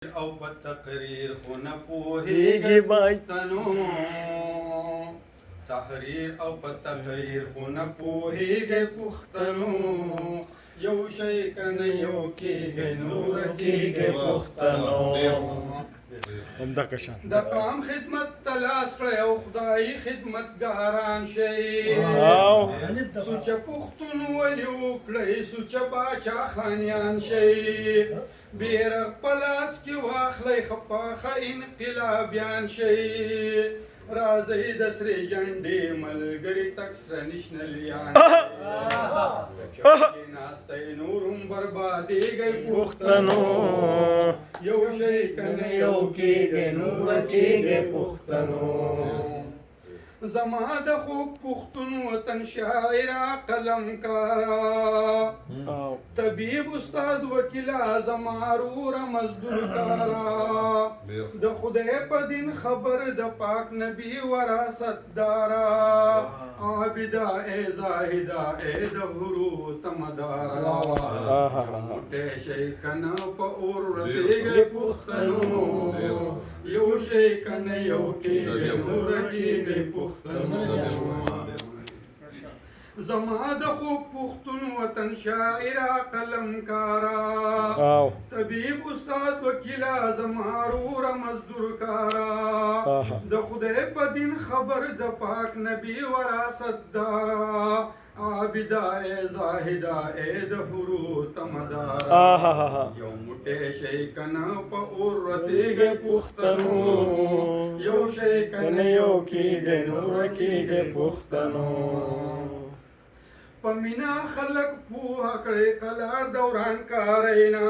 او په تقریر خو نه پوهیږي پښتنو تحریر او په تقریر خو نه پوهیږي پښتنو یو شی کنه یو کېږي نور کېږي پښتنو د قام خدمت تلاس کړی او خدایي خدمتګاران شئ سوچه پښتونولي وکړئ سوچه باچا خانیان شئ بیرغ په لاس کې واخلئ خپاخه انقلابیان شئ راځئ د سرې جنډې ملګري تک سره نشنلیان کېناستئ نور هم بربادېږئ پښتنو یو شی کنه یو کېږئ نور کېږئ پښتنو زما د خوږ پښتون وطن شاعره قلمکاره طبیب استاد وکیل اعظم اروره مزدور کاره د خدای په دین خبر د پاک نبی وراثت داره عابده ای زاهده ای د حرو تمداره موټی شئ کنه په اور ورتېږئ پښتنو یو شی کنه یو کېږئ نور کېږئ پښتنو زما د خوږ پښتون وطن شاعره قلمکاره طبیب استاد وکیل اعظم اروره مزدور کاره د خدای په دین خبر د پاک نبی وراثت داره عابده ای زاهده ای د حرو تمداره یو موټی شئ کنه په اور ورتېږئ پښتنو یو شی کنه یو کېږئ نور کېږئ پښتنو په مینا خلک پوهه کړئ قلار دوران کارینا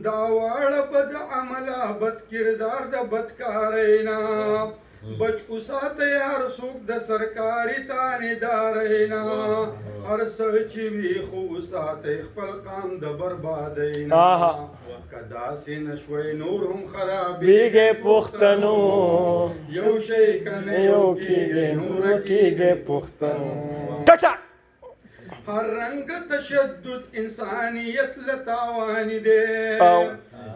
دا واړه بد عمله بد کردار د بدکارینا بچ وساتئ هر څوک د سرکاري تانیدارینا هر څه چې وي خو وساتئ خپل قام د بربادینا که داسې نه شوئ نور هم خرابېږئ پښتنو یو شی کنه یو کېږئ نور کېږئ پښتنو هر رنگ تشدد انسانیت لتاوان دی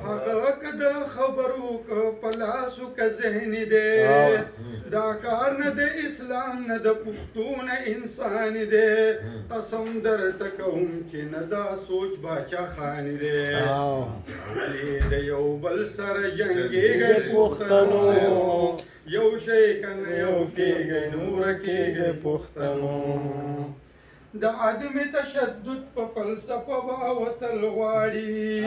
هغه که د خبرو که پلاسو که ذهني دی دا کار نه د اسلام نه د پښتون انسان دی قسم درته کوم چې نه دا سوچ باچا خان دی د یو بل سره جنګېږئ پښتنو یو شی کنه یو کېږئ نور کېږئ پښتنو د عدم تشدد په فلسفه باوتل غواړي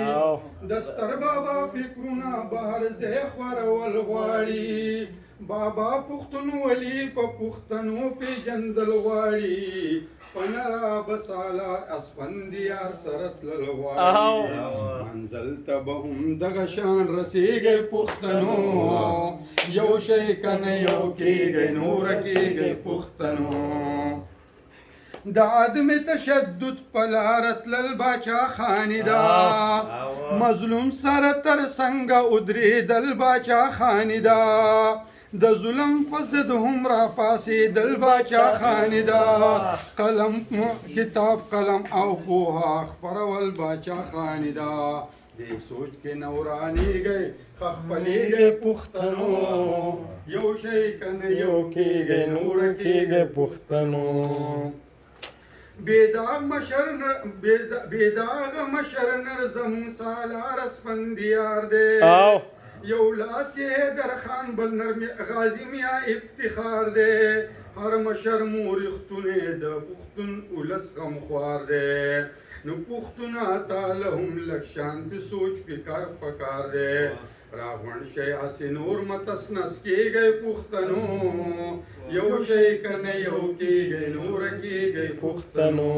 د ستر بابا فکرونه بهر ځای خورول غواړي بابا پښتونولي په پښتنو پېژندل غواړي په نره بساله اسفندیار سره تلل غواړي منزل ته به هم دغه شان رسېږئ پښتنو یو شی کنه یو کېږئ نور کېږئ پښتنو د عدم تشدد په لاره تلل باچا خاني ده مظلوم سره تر څنګه ودرېدل باچا خاني ده د ظلم په ضد هم راپاڅېدل باچا خاني ده قلم کتاب قلم او پوهه خپرول باچا خاني ده دې سوچ کې نورانېږئ خپلېږئ پښتنو یو شی کنه یو کېږئ نور کېږئ پښتنو بیداغ مشر نرزم سالار اسفندیار دی یو لاس یې حیدر خان بل غازی میا افتخار دی هر مشر مو ریښتونی د پښتون ولس غمخوار دی نو پښتونه تاله هم لږ شانتي سوچ فکر پکار دی راغونډ شئ هسې نور متسنس کېږئ پښتنو یو شی کنه یو کېږئ نور کېږئ پښتنو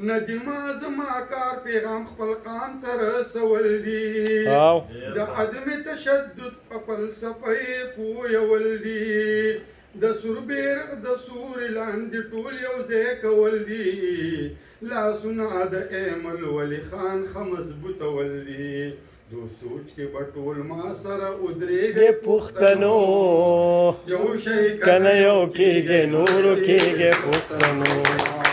ندیما زما کار پیغام خپل قام ته رسول دي د عدم تشدد په فلسفه یې پویول دي د سور بیرغ د سوري لاندې ټول یو ځای کول دي لاسونه د ایمل ولی خان ښه مضبوطول دي دو سوچ کې به ټول ما سره ودرېږئ پښتنو یو شی کنه یو کېږئ نور کېږئ پښتنو